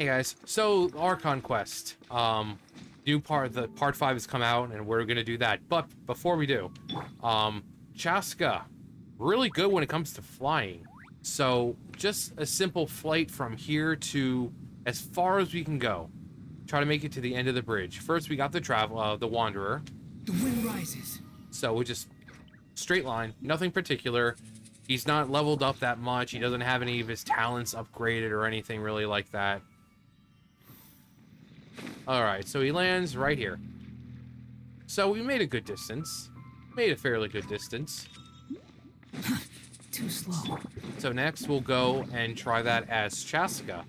Hey guys, so Archon Quest, new the part 5 has come out and we're gonna do that. But before we do, Chaska, really good when it comes to flying. So just a simple flight from here to as far as we can go. Try to make it to the end of the bridge. First we got the Wanderer. The wind rises. So we just straight line, nothing particular. He's not leveled up that much. He doesn't have any of his talents upgraded or anything really like that. Alright, so he lands right here. So we made a good distance. Made a fairly good distance. Too slow. So next we'll go and try that as Chaska.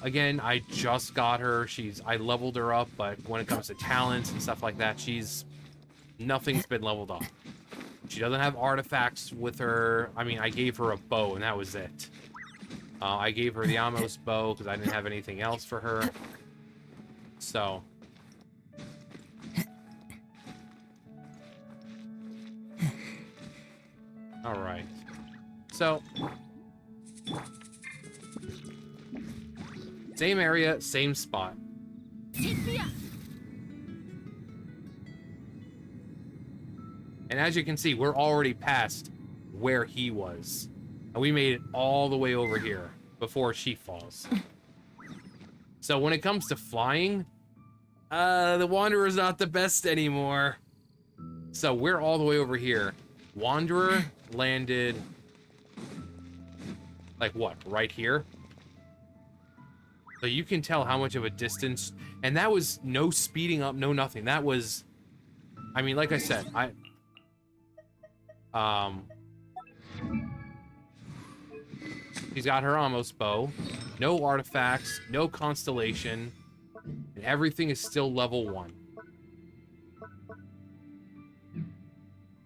Again, I just got her. I leveled her up, but when it comes to talents and stuff like that, nothing's been leveled up. She doesn't have artifacts with her. I mean, I gave her a bow and that was it. I gave her the Amos bow because I didn't have anything else for her. So. Alright. So. Same area, same spot. And as you can see, we're already past where he was. And we made it all the way over here before she falls. So when it comes to flying, the Wanderer's not the best anymore. So we're all the way over here. Wanderer landed, like what, right here? So you can tell how much of a distance, and that was no speeding up, no nothing. That was, I mean, like I said, she's got her Amos bow, no artifacts, no constellation, and everything is still level 1.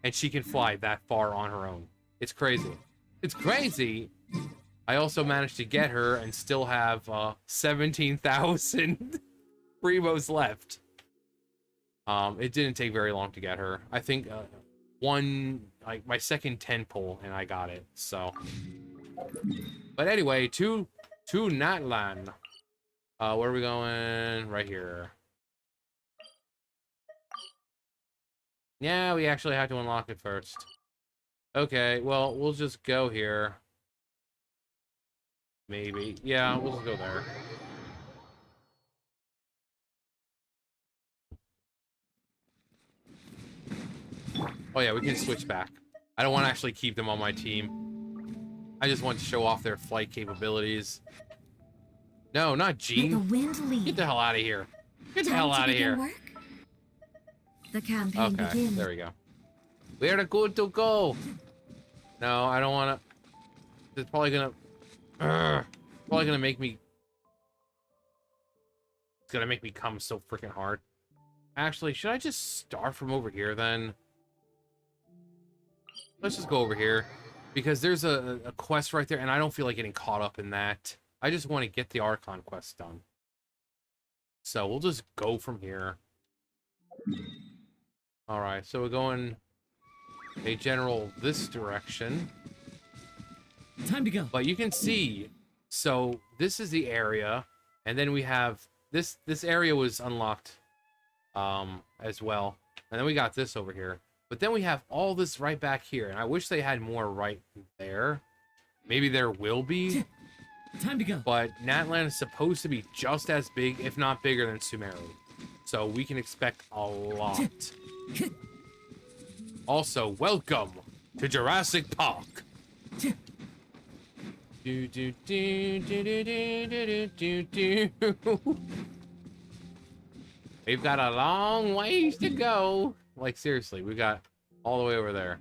And she can fly that far on her own. It's crazy. It's crazy! I also managed to get her and still have 17,000 Primos left. It didn't take very long to get her. I think my second 10 pull and I got it, so. But anyway, to Natlan. Where are we going? Right here. Yeah, we actually have to unlock it first. Okay, well, we'll just go here. Maybe. Yeah, we'll just go there. Oh yeah, we can switch back. I don't want to actually keep them on my team. I just want to show off their flight capabilities. No, not Jean. Let the wind lead. Get the hell out of here. Get the hell out of here. Work? The campaign Okay, begins. there we go. We're good to go. No, I don't want to. It's probably gonna. Probably gonna make me. It's gonna make me come so freaking hard. Actually, should I just start from over here then? Let's just go over here. Because there's a quest right there, and I don't feel like getting caught up in that. I just want to get the Archon quest done. So we'll just go from here. Alright, so we're going a general this direction. Time to go. But you can see, so this is the area, and then we have this area was unlocked as well. And then we got this over here. But then we have all this right back here, and I wish they had more right there. Maybe there will be. Time to go. But Natlan is supposed to be just as big, if not bigger than Sumeru. So we can expect a lot. Also, welcome to Jurassic Park. Do do do do do do do do do. We've got a long ways to go. Like seriously, we got all the way over there.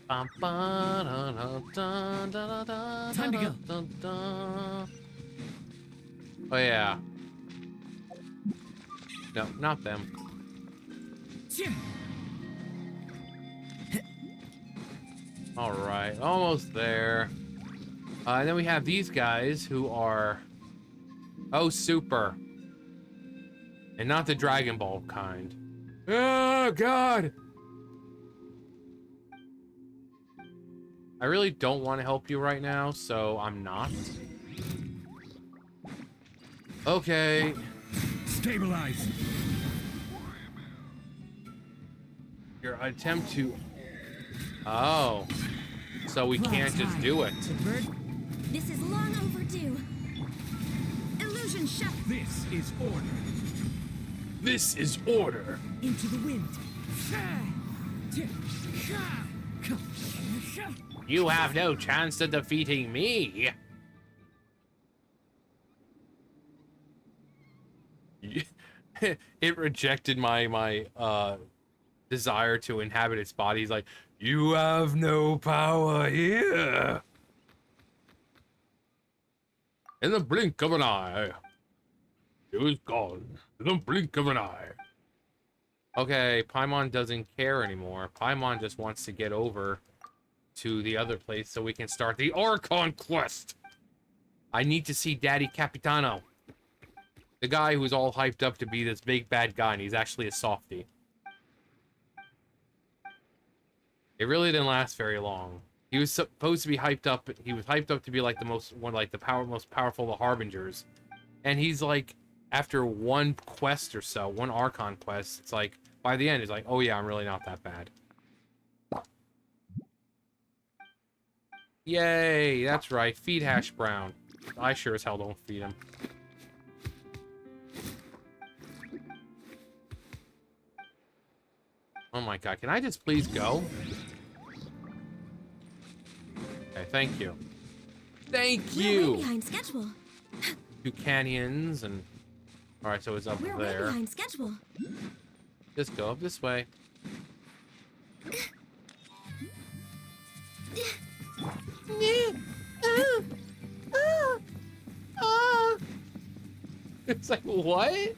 Time to go. Oh yeah. No, not them. All right, almost there. And then we have these guys who are, oh, super, and not the Dragon Ball kind. Oh God! I really don't want to help you right now, so I'm not. Okay. Stabilize. Your attempt to... Oh. So we can't just do it. This is long overdue. Illusion shut. This is order. This is order. Into the wind. You have no chance of defeating me. It rejected my desire to inhabit its body. He's like, you have no power here. In the blink of an eye, it was gone. In the blink of an eye. Okay, Paimon doesn't care anymore. Paimon just wants to get over to the other place so we can start the Archon quest. I need to see Daddy Capitano. The guy who's all hyped up to be this big bad guy, and he's actually a softie. It really didn't last very long. He was supposed to be hyped up. He was hyped up to be like the most powerful of the Harbingers. And he's like, after one quest or so, one Archon quest, it's like, by the end, he's like, oh yeah, I'm really not that bad. Yay, that's right. Feed Hash Brown. I sure as hell don't feed him. Oh my god, can I just please go? Okay, thank you. Thank you! We're way behind schedule. 2 canyons and... Alright, so it's up We're there. way behind schedule. Just go up this way. It's like, what?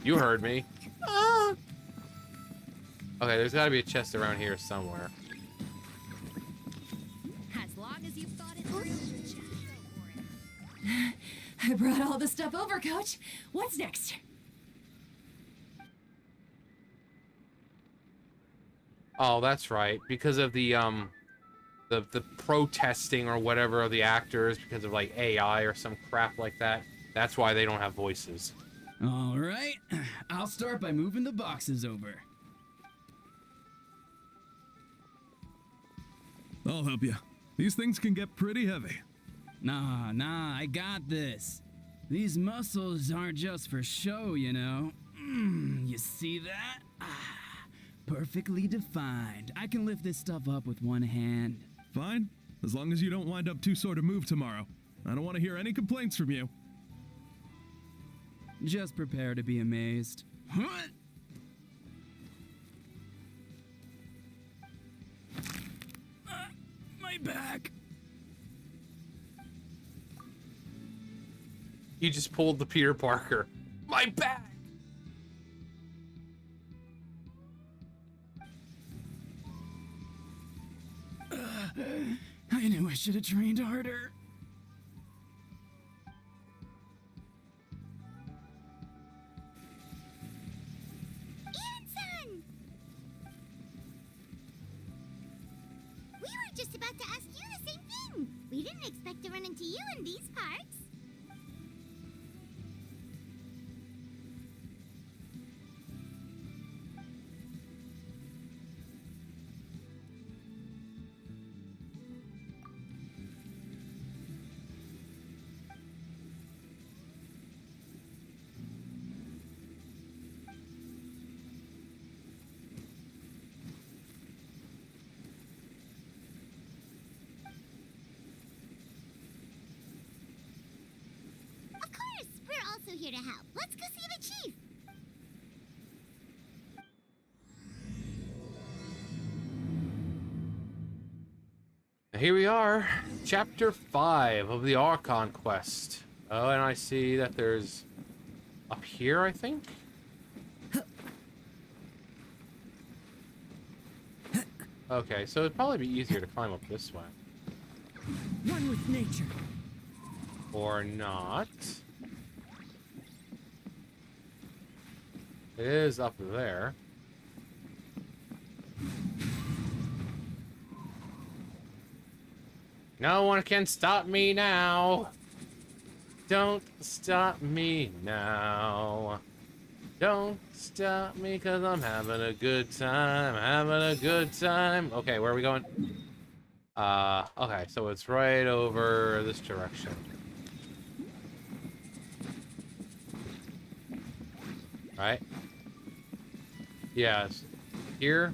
You heard me. Okay, there's gotta be a chest around here somewhere. As long as you've thought it through. I brought all the stuff over, Coach. What's next? Oh, that's right. Because of the protesting or whatever of the actors, because of like AI or some crap like that. That's why they don't have voices. All right, I'll start by moving the boxes over. I'll help you. These things can get pretty heavy. Nah, I got this. These muscles aren't just for show, you know. You see that? Perfectly defined. I can lift this stuff up with one hand. Fine, as long as you don't wind up too sore to move tomorrow. I don't want to hear any complaints from you. Just prepare to be amazed. My back. He just pulled the Peter Parker. My back! I knew I should have trained harder. Son! We were just about to ask you the same thing. We didn't expect to run into you in these parts. Here to help. Let's go see the chief. Here we are, chapter 5 of the Archon quest. Oh, and I see that there's up here, I think. Okay, so it'd probably be easier to climb up this way. One with nature. Or not. It is up there. No one can stop me now. Don't stop me now. Don't stop me, cause I'm having a good time. Having a good time. Okay, where are we going? Okay, so it's right over this direction. Right? Yes. Here?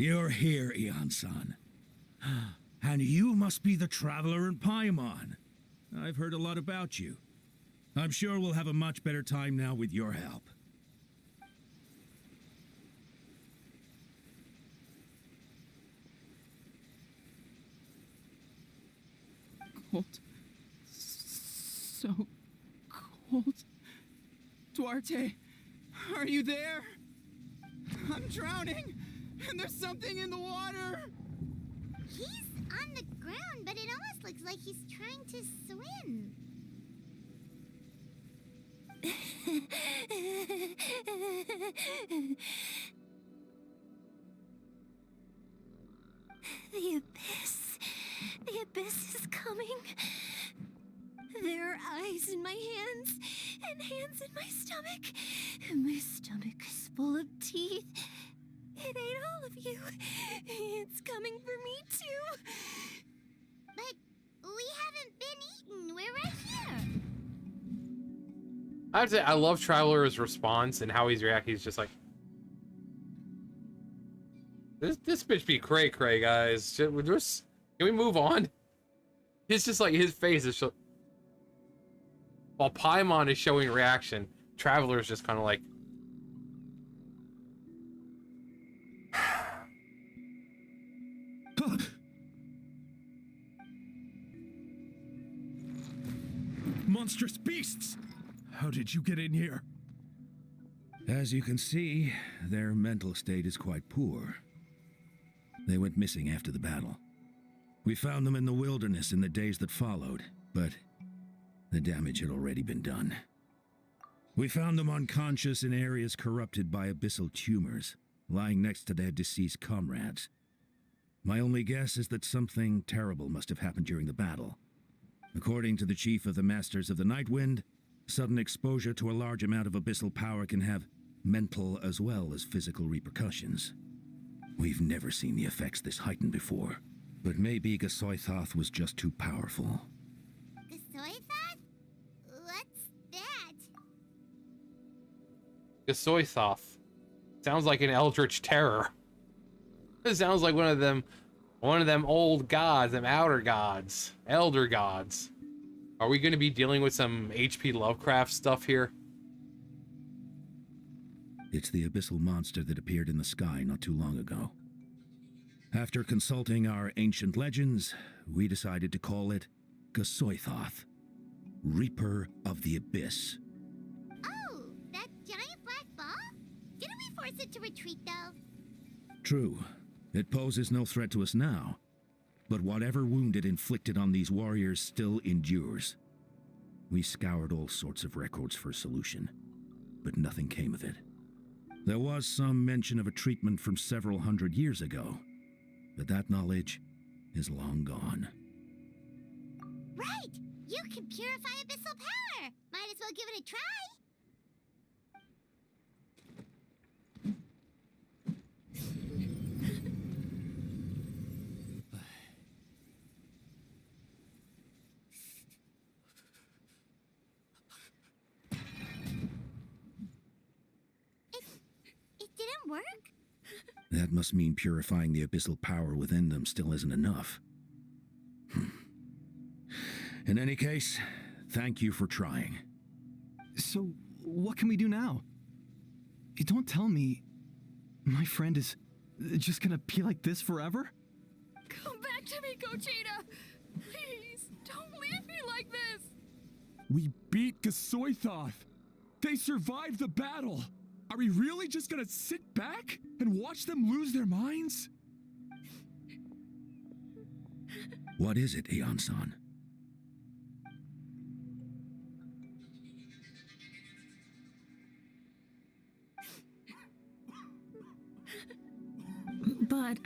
You're here, Eon-san. And you must be the traveler in Paimon. I've heard a lot about you. I'm sure we'll have a much better time now with your help. Cold. So cold. Duarte, are you there? I'm drowning, and there's something in the water. He's on the ground, but it almost looks like he's trying to swim. The abyss. The abyss is coming. There are eyes in my hands, and hands in my stomach. And my stomach is full of teeth. It ate all of you. It's coming for me, too. But we haven't been eaten. We're right here. I have to say, I love Traveler's response and how he's reacting. He's just like, this bitch be cray, guys. Can we move on? It's just like his face is while Paimon is showing reaction, Traveler's just kind of like, Monstrous beasts! How did you get in here? As you can see, their mental state is quite poor. They went missing after the battle. We found them in the wilderness in the days that followed, but the damage had already been done. We found them unconscious in areas corrupted by abyssal tumors, lying next to their deceased comrades. My only guess is that something terrible must have happened during the battle. According to the chief of the Masters of the Nightwind, sudden exposure to a large amount of abyssal power can have mental as well as physical repercussions. We've never seen the effects this heightened before, but maybe Gasoithoth was just too powerful. Gasoithoth? What's that? Gasoithoth. Sounds like an eldritch terror. It sounds like one of them old gods, them outer gods, elder gods. Are we going to be dealing with some H.P. Lovecraft stuff here? It's the abyssal monster that appeared in the sky not too long ago. After consulting our ancient legends, we decided to call it Gasoithoth, Reaper of the Abyss. Oh, that giant black ball? Didn't we force it to retreat, though? True, it poses no threat to us now, but whatever wound it inflicted on these warriors still endures. We scoured all sorts of records for a solution, but nothing came of it. There was some mention of a treatment from several hundred years ago, but that knowledge is long gone. Right! You can purify abyssal power! Might as well give it a try! It didn't work? That must mean purifying the abyssal power within them still isn't enough. In any case, thank you for trying. So, what can we do now? You don't tell me my friend is just gonna be like this forever? Come back to me, Gogeta! Please, don't leave me like this! We beat Gasoithoth! They survived the battle! Are we really just gonna sit back and watch them lose their minds? What is it, Eon-san? but,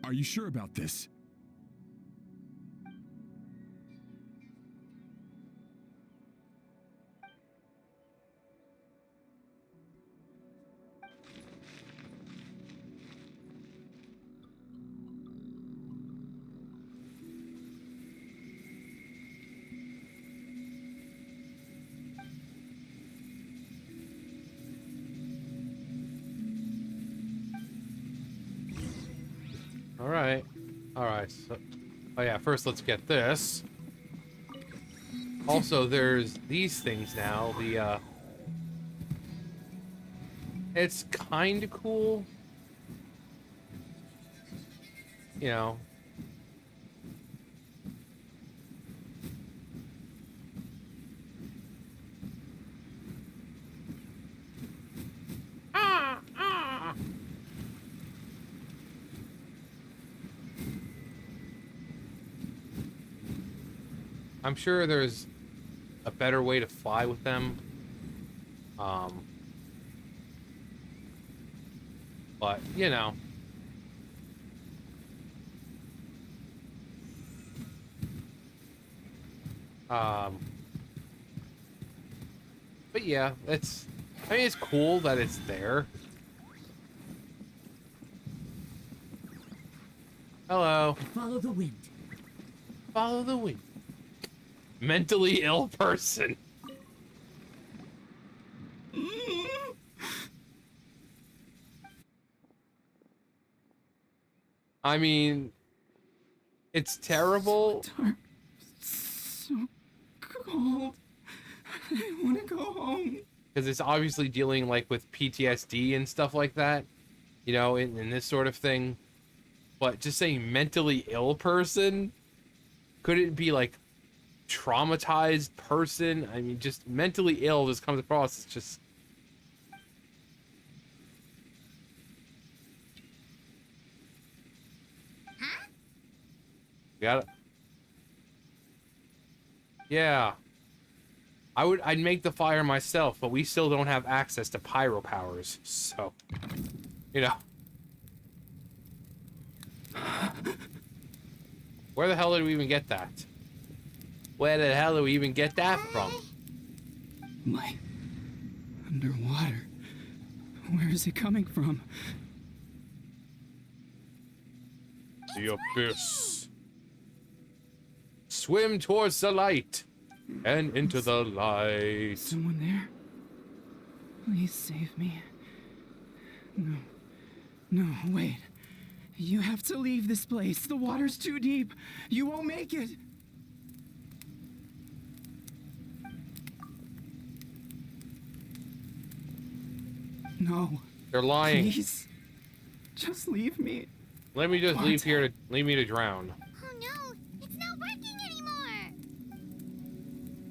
Are you sure about this? Alright. Alright, so... Oh yeah, first let's get this. Also, there's these things now. The, It's kinda cool. You know. I'm sure there's a better way to fly with them. But, you know. But yeah, I mean, it's cool that it's there. Hello. Follow the wind. Follow the wind. Mentally ill person. I mean, it's terrible. So dark, so cold. I want to go home. Because it's obviously dealing like with PTSD and stuff like that, you know, in this sort of thing. But just saying mentally ill person, could it be like traumatized person? I mean, just mentally ill just comes across. It's just. Huh? Got it. Yeah. I'd make the fire myself, but we still don't have access to pyro powers, so, you know. Where the hell did we even get that? Where the hell did we even get that from? My underwater. Where is it coming from? The abyss. Swim towards the light and into the light. Someone there? Please save me. No. No, wait. You have to leave this place. The water's too deep. You won't make it. No. They're lying. Please. Just leave me. Let me just leave me to drown. Oh no, it's not working anymore.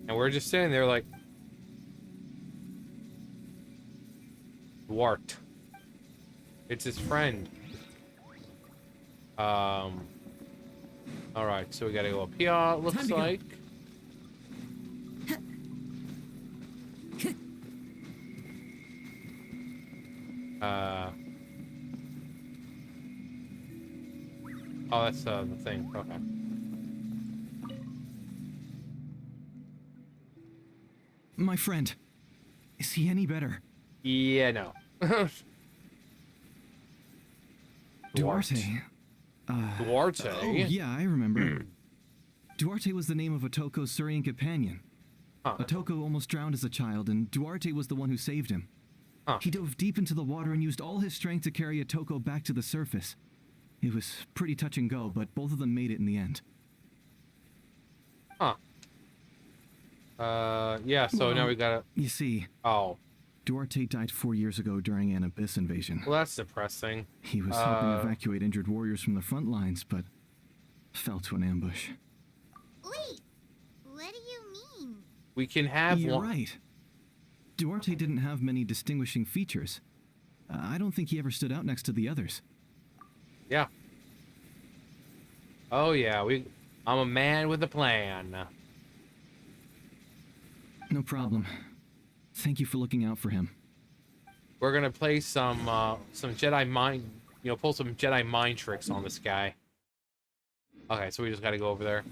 And we're just sitting there like Wart. It's his friend. Alright, so we gotta go up here, looks like. Oh, that's the thing. Okay. My friend. Is he any better? Yeah, no. Duarte. Duarte? Oh, yeah, I remember. Duarte was the name of Otoko's Surian companion. Huh. Otoko almost drowned as a child, and Duarte was the one who saved him. Huh. He dove deep into the water and used all his strength to carry Otoko back to the surface. It was pretty touch and go, but both of them made it in the end. Huh. Yeah, so now we gotta... You see, Oh. Duarte died 4 years ago during an Abyss invasion. Well, that's depressing. He was helping evacuate injured warriors from the front lines, but fell to an ambush. Wait, what do you mean? We can have You're one... right. Duarte didn't have many distinguishing features. I don't think he ever stood out next to the others. Yeah. Oh, yeah, I'm a man with a plan. No problem. Thank you for looking out for him. we're gonna play some Jedi mind, pull some Jedi mind tricks on this guy. Okay, so we just gotta go over there.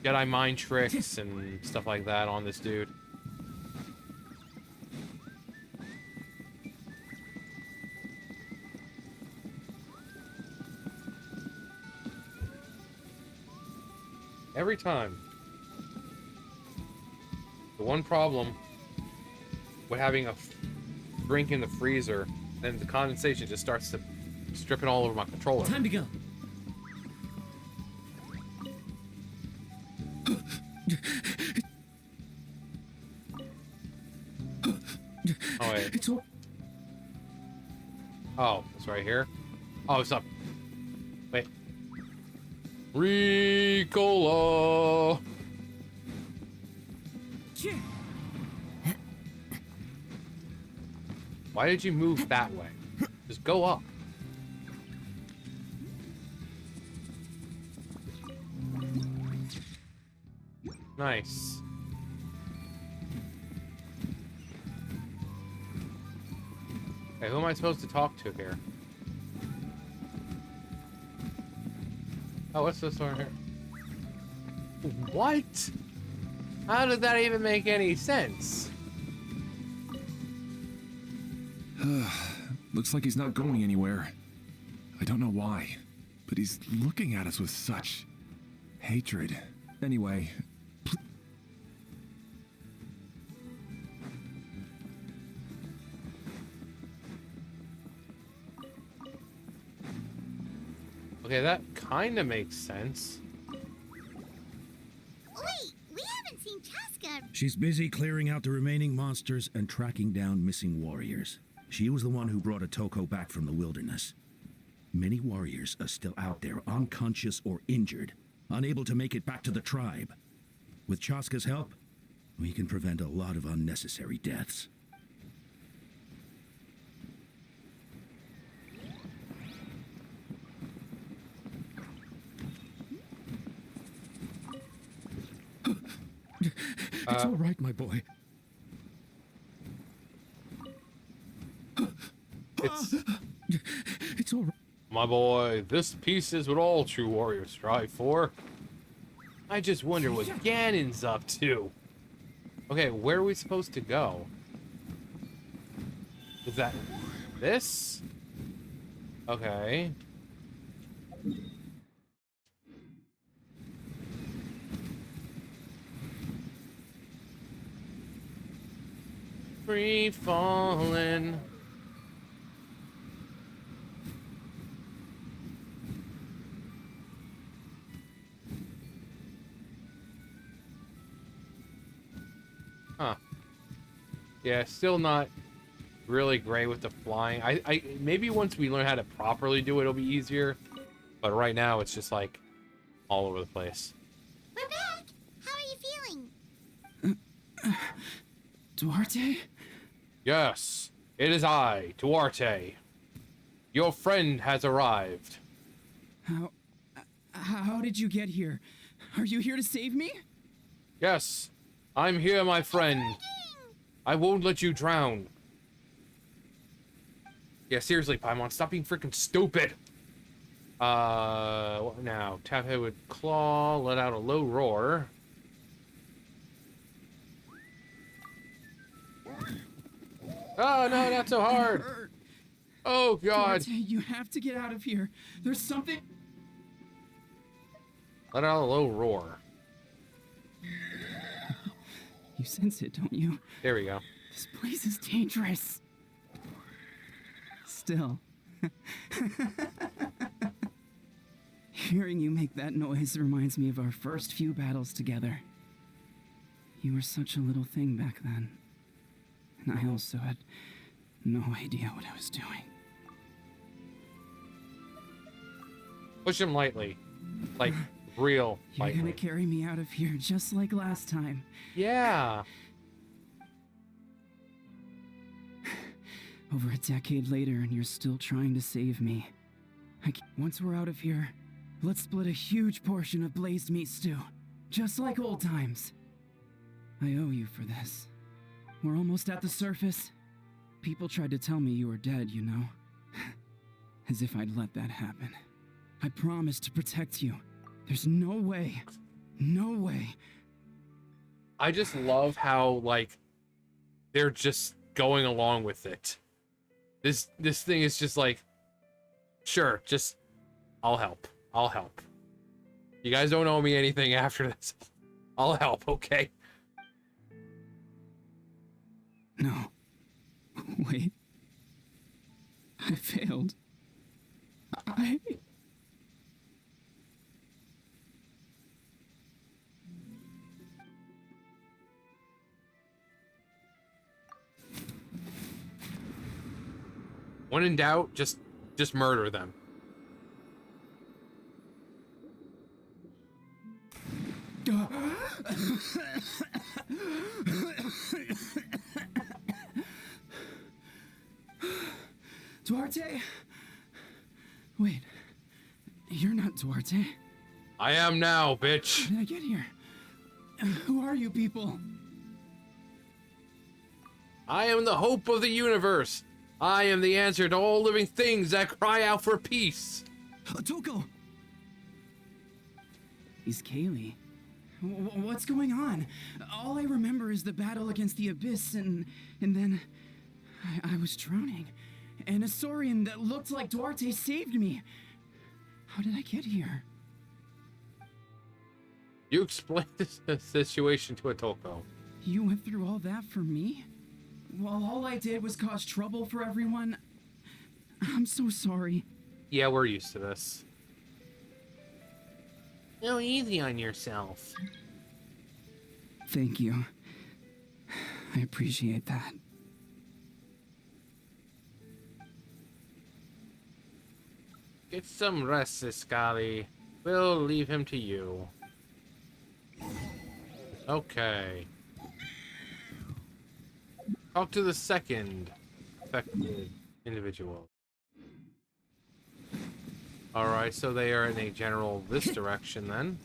Jedi mind tricks and stuff like that on this dude. Every time. The one problem with having a drink in the freezer, then the condensation just starts to strip it all over my controller. Time to go. Oh wait. It's all. Oh, it's right here. Oh, it's up. Wait. Ricola. Why did you move that way? Just go up. Nice. Okay, who am I supposed to talk to here? Oh, what's this one here? What? How did that even make any sense? Looks like he's not going anywhere. I don't know why, but he's looking at us with such hatred. Anyway, Okay, that kind of makes sense. Wait, we haven't seen Chaska. She's busy clearing out the remaining monsters and tracking down missing warriors. She was the one who brought Atoko back from the wilderness. Many warriors are still out there, unconscious or injured, unable to make it back to the tribe. With Chaska's help, we can prevent a lot of unnecessary deaths. It's all right, my boy. It's all right. My boy, this peace is what all true warriors strive for. I just wonder what Ganon's up to. Okay, where are we supposed to go? Is that this? Okay. Free falling. Huh. Yeah, still not really great with the flying. I maybe once we learn how to properly do it, it'll be easier. But right now, it's just like all over the place. We're back. How are you feeling? Duarte? Yes, it is I, Duarte. Your friend has arrived. How did you get here? Are you here to save me? Yes, I'm here, my friend. I won't let you drown. Yeah, seriously, Paimon, stop being freaking stupid. What now? Tap head with claw, let out a low roar. Oh, no, not so hard. Oh, God. Duarte, you have to get out of here. There's something... Let out a low roar. You sense it, don't you? There we go. This place is dangerous. Still. Hearing you make that noise reminds me of our first few battles together. You were such a little thing back then. And I also had no idea what I was doing. Push him lightly. Like, real You're lightly. gonna carry me out of here just like last time. Yeah. Over a decade later and you're still trying to save me. Once we're out of here, let's split a huge portion of blazed meat stew. Just like old times. I owe you for this. We're almost at the surface. People tried to tell me you were dead, you know? As if I'd let that happen. I promised to protect you. There's no way. No way. I just love how, like, they're just going along with it. This thing is just like, sure, just, I'll help. I'll help. You guys don't owe me anything after this. I'll help, okay? No. Wait. I failed. When in doubt, just murder them. Duarte? Wait. You're not Duarte. I am now, bitch. How did I get here? Who are you people? I am the hope of the universe. I am the answer to all living things that cry out for peace. Toko! He's Kaylee. What's going on? All I remember is the battle against the Abyss, and then I was drowning. And a Saurian that looked like Duarte saved me. How did I get here? You explained the situation to Atoko. You went through all that for me? While all I did was cause trouble for everyone? I'm so sorry. Yeah, we're used to this. Go easy on yourself. Thank you. I appreciate that. Get some rest, Iskali. We'll leave him to you. Okay. Talk to the second affected individual. Alright, so they are in a general this direction then.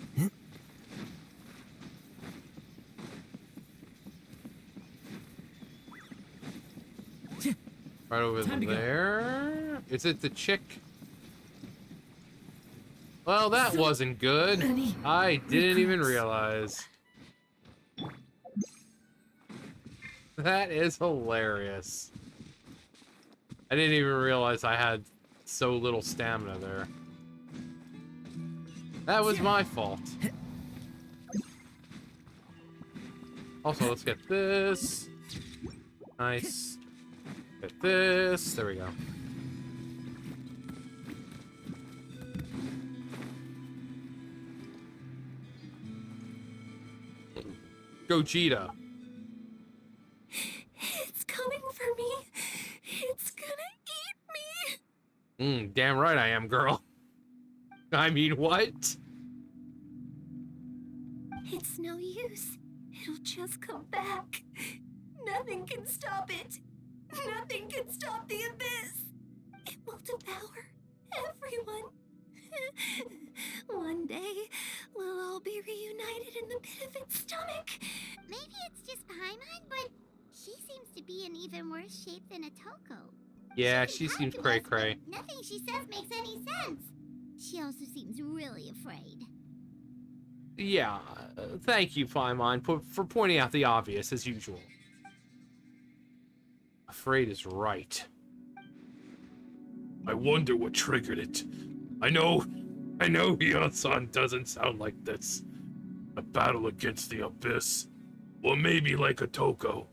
Right over there. Is it the chick? Well, that wasn't good. I didn't even realize. That is hilarious. I didn't even realize I had so little stamina there. That was my fault. Also, let's get this. Nice. Get this. There we go. Gogeta. It's coming for me. It's gonna eat me. Damn right I am, girl. I mean, what? It's no use. It'll just come back. Nothing can stop it. Nothing can stop the abyss. It will devour everyone. One day, we'll all be reunited in the pit of its stomach. Maybe it's just Paimon, but she seems to be in even worse shape than Atoko. Yeah, can she talk seems to cray us, but cray. Nothing she says makes any sense. She also seems really afraid. Yeah, thank you, Paimon, for pointing out the obvious, as usual. Afraid is right. I wonder what triggered it. I know Hyun-san doesn't sound like this. A battle against the Abyss. Or maybe like Atoko.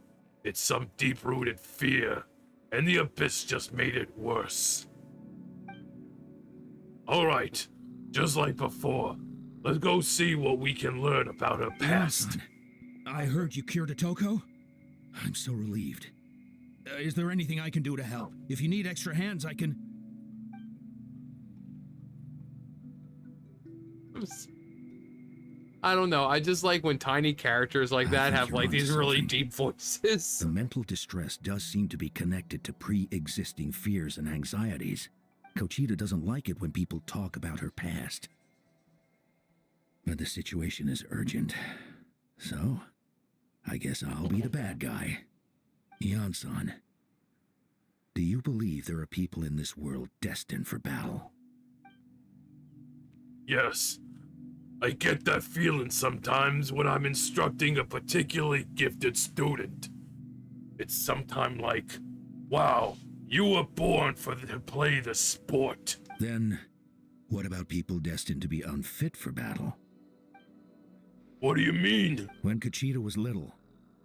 It's some deep-rooted fear, and the Abyss just made it worse. Alright, just like before, let's go see what we can learn about her past. Son, I heard you cured Atoko. I'm so relieved. Is there anything I can do to help? If you need extra hands, I can... I don't know, I just like when tiny characters like that think have you're like onto these really something. deep voices. The mental distress does seem to be connected to pre-existing fears and anxieties. Kochita doesn't like it when people talk about her past. But the situation is urgent. So, I guess I'll be the bad guy. Hyun-san, Do you believe there are people in this world destined for battle? Yes. I get that feeling sometimes when I'm instructing a particularly gifted student. It's sometimes like, wow, you were born to play the sport. Then, what about people destined to be unfit for battle? What do you mean? When Conchita was little,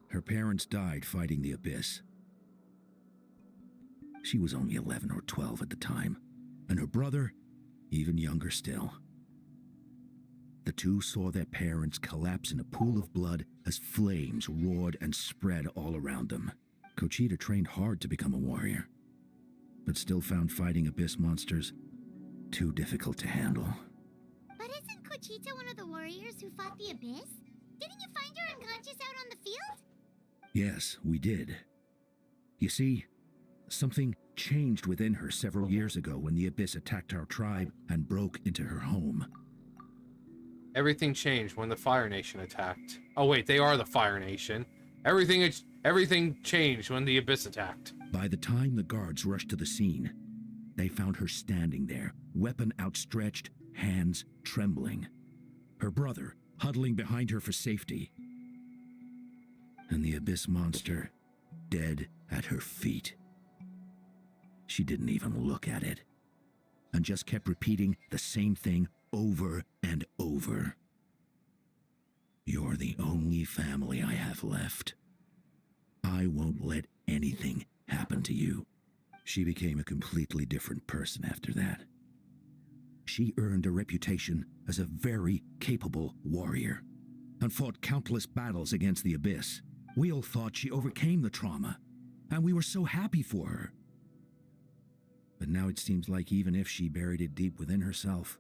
her parents died fighting the Abyss. She was only 11 or 12 at the time, and her brother, even younger still. The two saw their parents collapse in a pool of blood as flames roared and spread all around them. Conchita trained hard to become a warrior, but still found fighting Abyss monsters too difficult to handle. But isn't Conchita one of the warriors who fought the Abyss? Didn't you find her unconscious out on the field? Yes, we did. You see, something changed within her several years ago when the Abyss attacked our tribe and broke into her home. Everything changed when the Fire Nation attacked. Oh wait, they are the Fire Nation. Everything changed when the Abyss attacked. By the time the guards rushed to the scene, they found her standing there, weapon outstretched, hands trembling. Her brother huddling behind her for safety. And the Abyss monster dead at her feet. She didn't even look at it, and just kept repeating the same thing over and over. You're the only family I have left. I won't let anything happen to you. She became a completely different person after that. She earned a reputation as a very capable warrior and fought countless battles against the Abyss. We all thought she overcame the trauma, and we were so happy for her. But now it seems like even if she buried it deep within herself,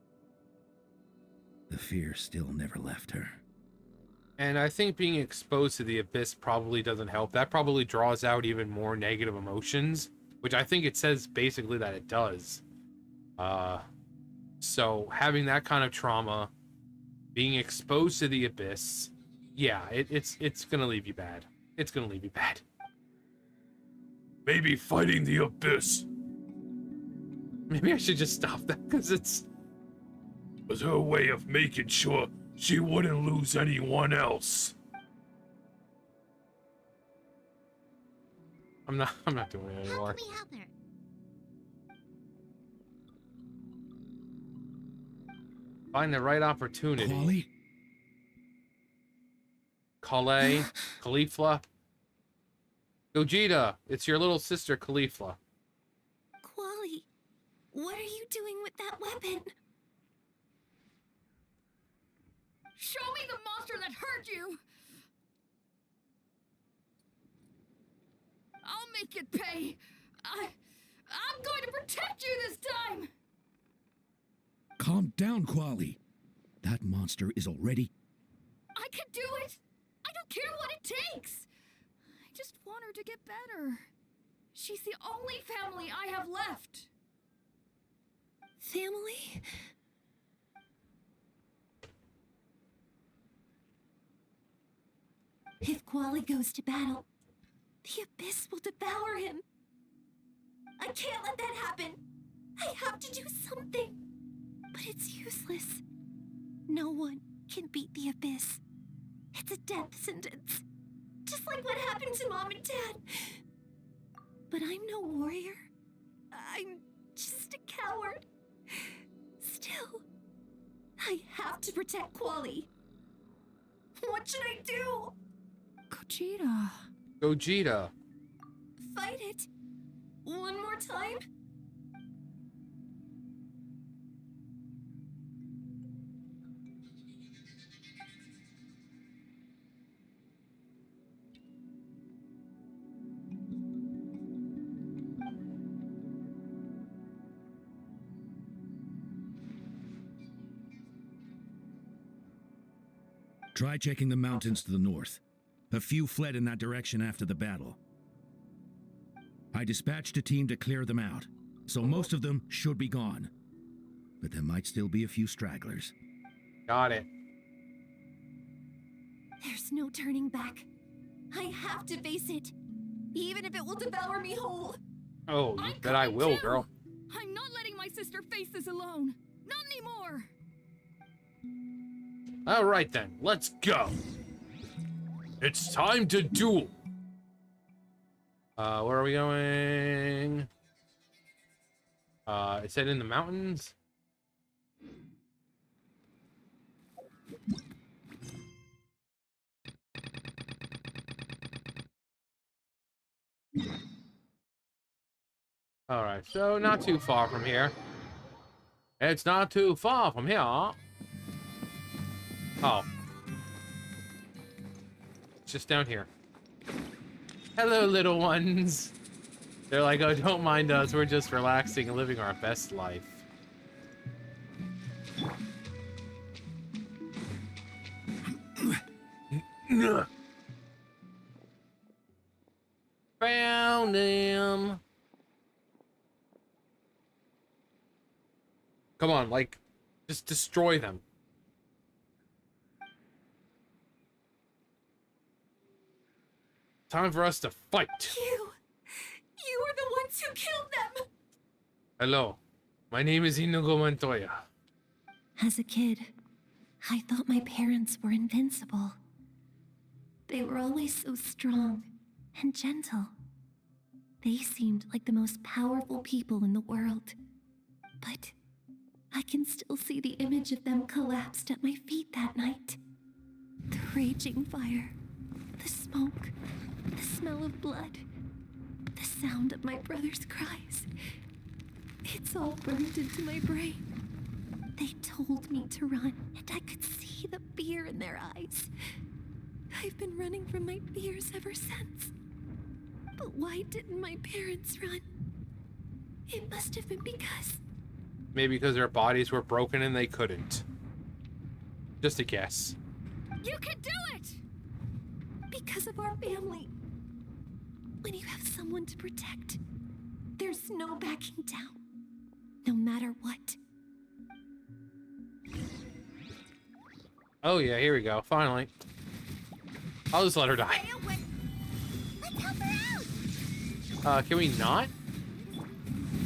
the fear still never left her. And I think being exposed to the Abyss probably doesn't help. That probably draws out even more negative emotions, which I think it says basically that it does. So having that kind of trauma, being exposed to the Abyss, yeah, it's gonna leave you bad. It's gonna leave you bad. Maybe fighting the Abyss Maybe I should just stop that, because it's... was her way of making sure she wouldn't lose anyone else. I'm not doing it How anymore. can we help her? Find the right opportunity. Quali? Caulifla. Gogeta, it's your little sister, Caulifla. Quali, what are you doing with that weapon? Show me the monster that hurt you! I'll make it pay! I'm going to protect you this time! Calm down, Quali. That monster is already... I can do it! I don't care what it takes! I just want her to get better. She's the only family I have left. Family? If Quali goes to battle, the Abyss will devour him. I can't let that happen. I have to do something. But it's useless. No one can beat the Abyss. It's a death sentence. Just like what happened to Mom and Dad. But I'm no warrior. I'm just a coward. Still, I have to protect Quali. What should I do? Gogeta. Fight it. One more time? Try checking the mountains to the north. A few fled in that direction after the battle. I dispatched a team to clear them out, so most of them should be gone. But there might still be a few stragglers. Got it. There's no turning back. I have to face it, even if it will devour me whole. Oh, you bet I coming will, too. girl. I'm not letting my sister face this alone. Not anymore. All right then, let's go. It's time to duel. Where are we going? It said in the mountains. All right, so not too far from here. It's not too far from here. Oh. It's just down here. Hello, little ones. They're like, oh, don't mind us. We're just relaxing and living our best life. Found him. Come on, like, just destroy them. Time for us to fight. You are the ones who killed them. Hello, my name is Inigo Montoya. As a kid, I thought my parents were invincible. They were always so strong and gentle. They seemed like the most powerful people in the world. But I can still see the image of them collapsed at my feet that night. The raging fire, the smoke, the smell of blood, the sound of my brother's cries. It's all burned into my brain. They told me to run, and I could see the fear in their eyes. I've been running from my fears ever since. But why didn't my parents run? It must have been because... Maybe because their bodies were broken and they couldn't. Just a guess. You can do it! Because of our family. When you have someone to protect, there's no backing down. No matter what. Oh yeah, here we go. Finally. I'll just let her die. Let's help her out. Can we not?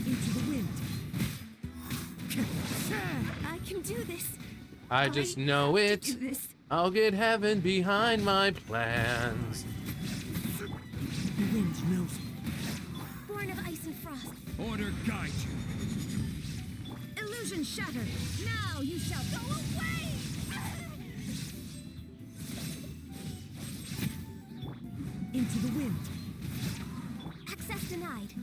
Into the wind. I can do this. I just know have it. to do this. I'll get heaven behind my plans. The wind knows me. Born of ice and frost. Order guide you. Illusion shattered. Now you shall go away! Into the wind. Access denied.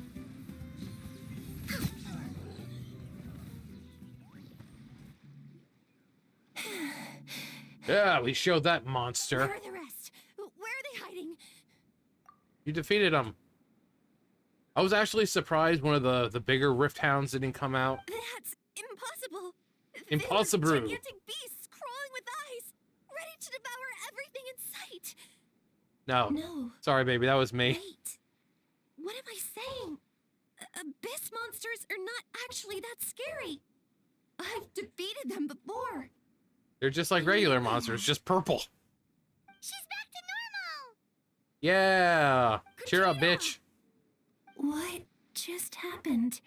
Yeah, we showed that monster. Where are the rest? Where are they hiding? You defeated him. I was actually surprised one of the bigger Rift Hounds didn't come out. That's impossible. Impossible. They were gigantic beasts crawling with eyes, ready to devour everything in sight. No. No. Sorry, baby, that was me. Wait. What am I saying? Abyss monsters are not actually that scary. I've defeated them before. They're just like regular monsters, just purple. She's back to normal. Yeah. Cheer up, bitch. What just happened?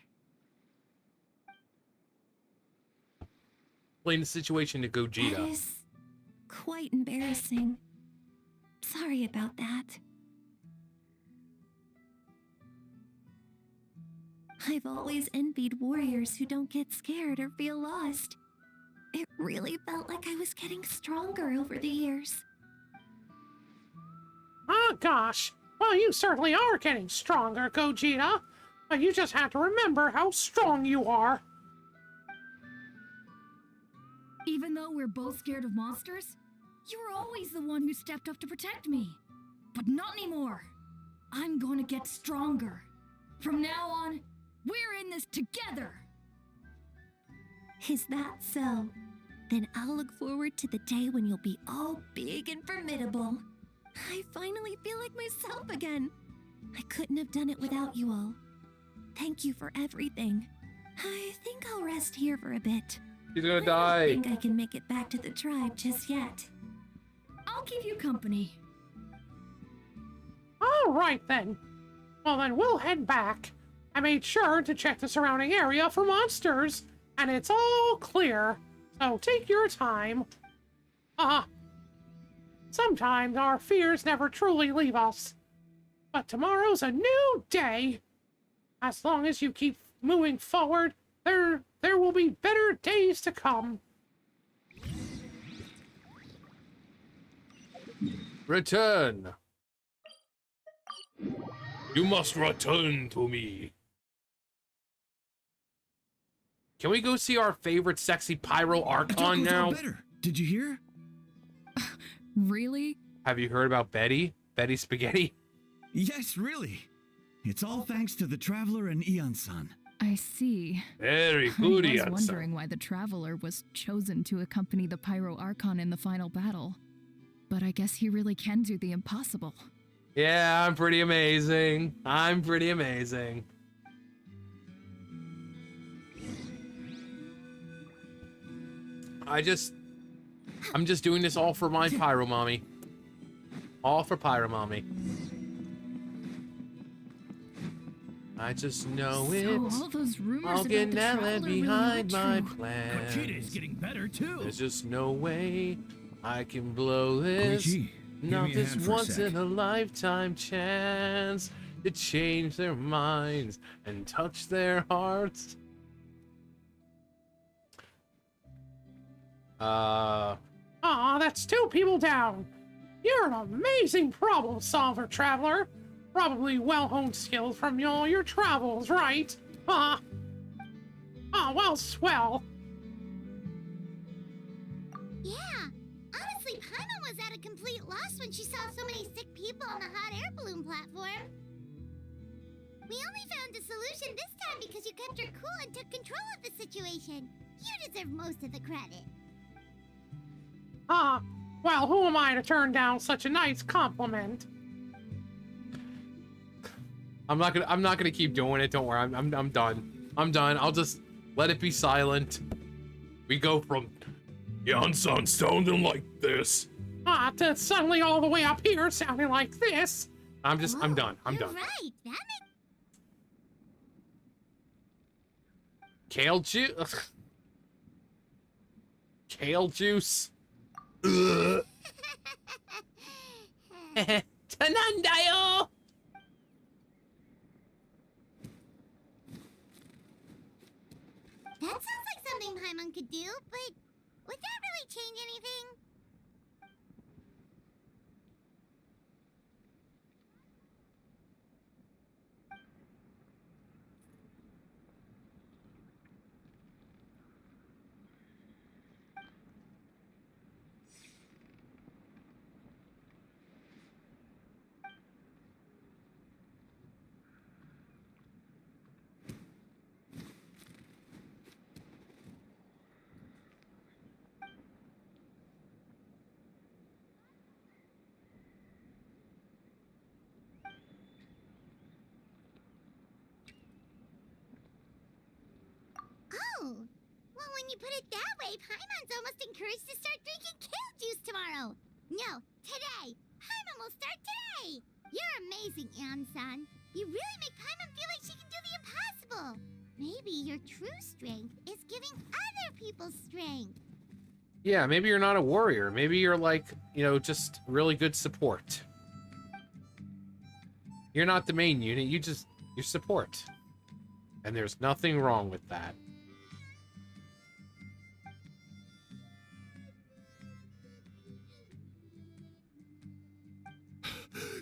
Explain the situation to That Gogeta. is quite embarrassing. Sorry about that. I've always envied warriors who don't get scared or feel lost. It really felt like I was getting stronger over the years. Oh, gosh. Well, you certainly are getting stronger, Gogeta. But you just have to remember how strong you are. Even though we're both scared of monsters, you were always the one who stepped up to protect me. But not anymore. I'm going to get stronger. From now on, we're in this together. Is that so? Then I'll look forward to the day when you'll be all big and formidable. I finally feel like myself again. I couldn't have done it without you all. Thank you for everything. I think I'll rest here for a bit. He's gonna I die. don't think I can make it back to the tribe just yet. I'll keep you company. All right, then. Well, then we'll head back. I made sure to check the surrounding area for monsters, and it's all clear. So take your time. Sometimes our fears never truly leave us. But tomorrow's a new day. As long as you keep moving forward, there will be better days to come. Return. You must return to me. Can we go see our favorite sexy pyro Archon now? Better. Did you hear? Really? Have you heard about Betty? Betty Spaghetti? Yes, really. It's all thanks to the Traveler and Eon-san. I see. Very I good, was Ian-san. wondering why the Traveler was chosen to accompany the Pyro Archon in the final battle. But I guess he really can do the impossible. Yeah, I'm pretty amazing. I'm pretty amazing. I'm just doing this all for my Pyro Mommy. All for Pyro Mommy. I just know So it. all those rumors I'll about get the Natlan Traveler really behind were my true. plans. Koichi's getting better too. There's just no way I can blow this. Koichi, give Not me a this hand for a once sec. in a lifetime chance to change their minds and touch their hearts. Aw, that's 2 people down. You're an amazing problem solver, Traveler. Probably well-honed skills from all your travels, right? Oh, well, swell. Yeah, honestly, Paimon was at a complete loss when she saw so many sick people on the hot air balloon platform. We only found a solution this time because you kept your cool and took control of the situation. You deserve most of the credit. Well, who am I to turn down such a nice compliment? I'm not gonna keep doing it. Don't worry. I'm done. I'm done. I'll just let it be silent. We go from Yan-san sounding like this. To suddenly all the way up here sounding like this. I'm done. I'm You're done. right. That makes Kale juice. Kale juice. Tanandayo. That sounds like something Paimon could do, but would that really change anything? Oh, well, when you put it that way, Paimon's almost encouraged to start drinking kale juice tomorrow. No, today. Paimon will start today. You're amazing, An-san. You really make Paimon feel like she can do the impossible. Maybe your true strength is giving other people strength. Yeah, maybe you're not a warrior. Maybe you're like, just really good support. You're not the main unit. You're support. And there's nothing wrong with that.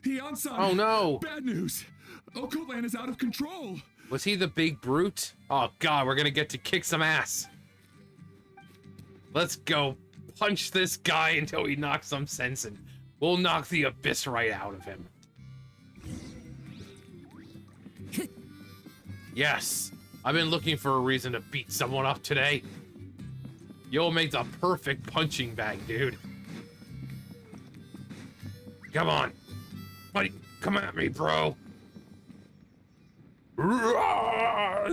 Eon-san! Oh no! Bad news! Okoland is out of control! Was he the big brute? Oh god, we're gonna get to kick some ass. Let's go punch this guy until he knocks some sense in. We'll knock the abyss right out of him. Yes, I've been looking for a reason to beat someone up today. You'll make the perfect punching bag, dude. Come on. Buddy, come at me, bro. What are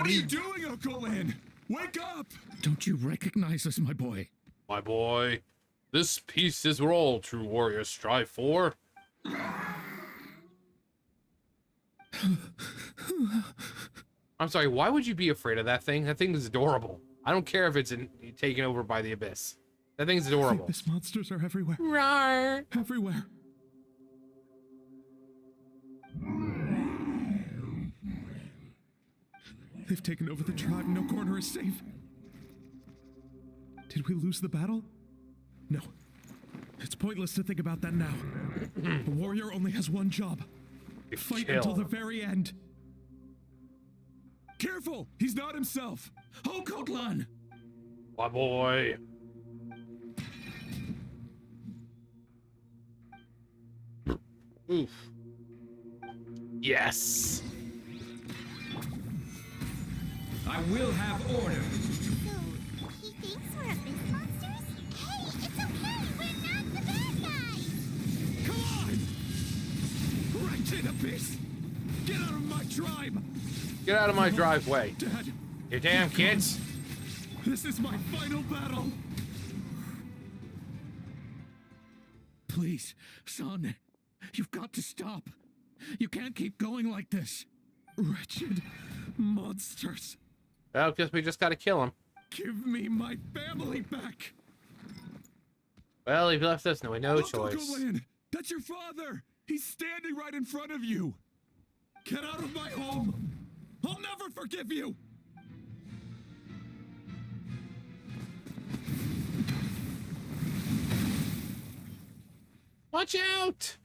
you doing, Okoland? Wake up! Don't you recognize us, my boy? My boy, this peace is where all true warriors strive for. I'm sorry, why would you be afraid of that thing? That thing is adorable. I don't care if it's taken over by the Abyss. That thing's The adorable. abyss monsters are everywhere. Rawr. Everywhere. They've taken over the tribe. No corner is safe. Did we lose the battle? No. It's pointless to think about that now. A warrior only has one job. Fight Kill. until the very end. Careful! He's not himself! Oh, Natlan! My boy. Oof. Yes. I will have order. So, he thinks we're abyss monsters? Hey, it's okay! We're not the bad guys! Come on! Wretched abyss! Get out of my tribe! Get out of my driveway. Dad, You damn kids. this is my final battle! Please, son, you've got to stop. You can't keep going like this. Wretched monsters. Well, guess we just gotta kill him. Give me my family back. Well, he left us no Uncle choice. Natlan, that's your father. He's standing right in front of you. Get out of my home. I'll never forgive you. Watch out!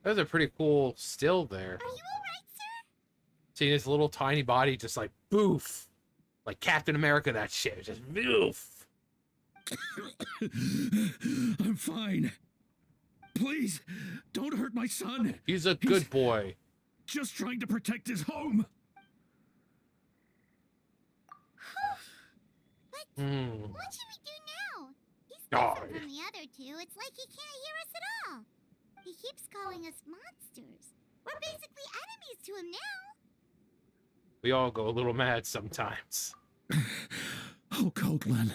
That was a pretty cool still there. Are you alright, sir? Seeing his little tiny body just like boof. Like Captain America, that shit. Just boof. I'm fine. Please, don't hurt my son. He's a good boy. Just trying to protect his home. What should we do now? He's different from the other two. It's like he can't hear us at all. He keeps calling us monsters. We're basically enemies to him now. We all go a little mad sometimes. Oh, Natlan.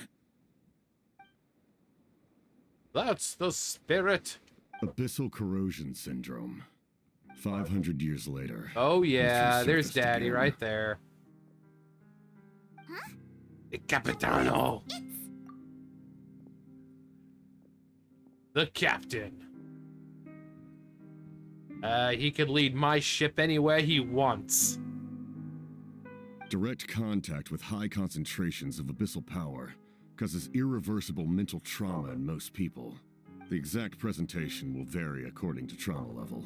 That's the spirit. Abyssal corrosion syndrome. 500 years later. Oh yeah, there's resurfaced Daddy again. right there. Huh? The Capitano. It's... The captain. He could lead my ship anywhere he wants. Direct contact with high concentrations of abyssal power causes irreversible mental trauma in most people. The exact presentation will vary according to trauma level.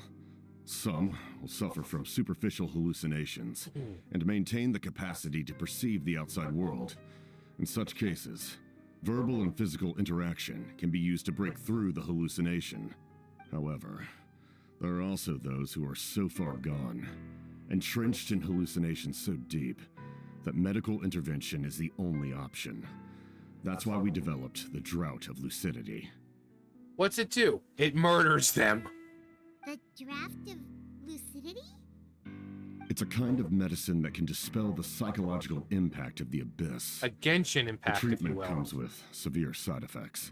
Some will suffer from superficial hallucinations and maintain the capacity to perceive the outside world. In such cases, verbal and physical interaction can be used to break through the hallucination. However, there are also those who are so far gone, entrenched in hallucinations so deep, that medical intervention is the only option. That's why we developed the Drought of Lucidity. What's it do? It murders them. The draft of lucidity? It's a kind of medicine that can dispel the psychological impact of the abyss. A Genshin The impact, if you treatment will. comes with severe side effects,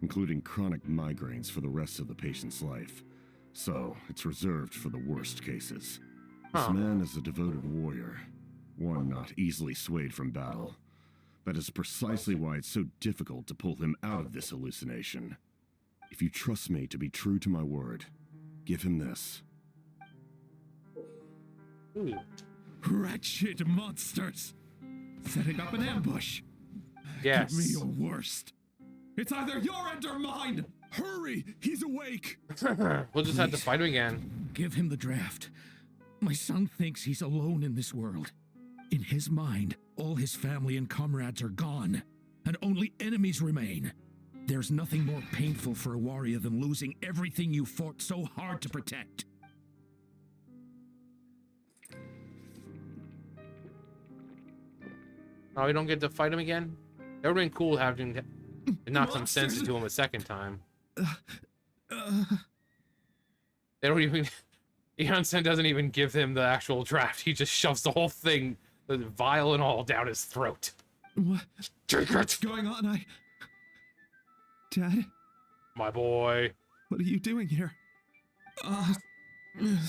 including chronic migraines for the rest of the patient's life. So, it's reserved for the worst cases. This Huh. man is a devoted warrior, one not easily swayed from battle. That is precisely why it's so difficult to pull him out of this hallucination. If you trust me to be true to my word, give him this. Ooh. Wretched monsters! Setting up an ambush. Yes. Give me your worst. It's either your end or mine! Hurry! He's awake! We'll just have to fight him again. Give him the draft. My son thinks he's alone in this world. In his mind, all his family and comrades are gone, and only enemies remain. There's nothing more painful for a warrior than losing everything you fought so hard to protect. Oh, we don't get to fight him again? That would've been cool having to knock some sense into him a second time. They don't even... Eon-sen doesn't even give him the actual draft. He just shoves the whole thing, the vial and all, down his throat. What? Take it! What's going on? Dad? My boy. What are you doing here?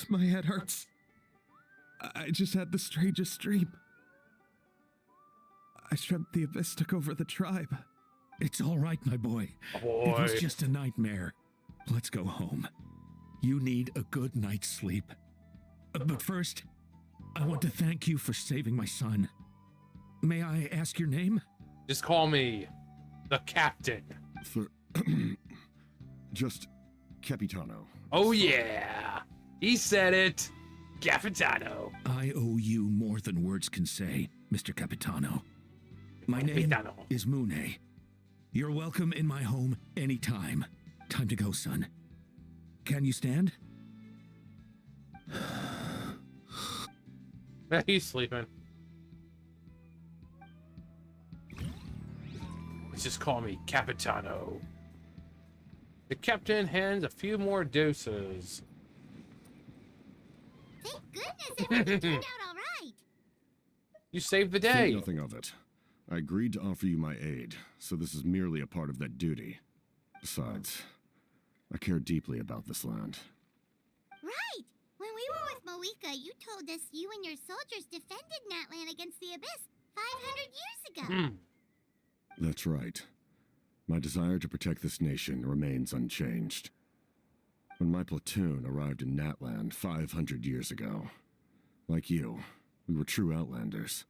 My head hurts. I just had the strangest dream. I dreamt the Abyss took over the tribe. It's all right, my boy. Boy. It was just a nightmare. Let's go home. You need a good night's sleep. But first, I want to thank you for saving my son. May I ask your name? Just call me the captain. Just Capitano. Oh yeah, he said it. Capitano. I owe you more than words can say, Mr. Capitano. My name Capitano. is Mune. You're welcome in my home anytime. Time to go, son. Can you stand? He's sleeping. Let's just call me Capitano. The captain hands a few more doses. Thank goodness everything turned out all right. You saved the Think day. nothing of it. I agreed to offer you my aid, so this is merely a part of that duty. Besides, I care deeply about this land. Right. When we were with Moika, you told us you and your soldiers defended Natlan against the Abyss 500 years ago. That's right. My desire to protect this nation remains unchanged. When my platoon arrived in Natlan 500 years ago, like you, we were true outlanders.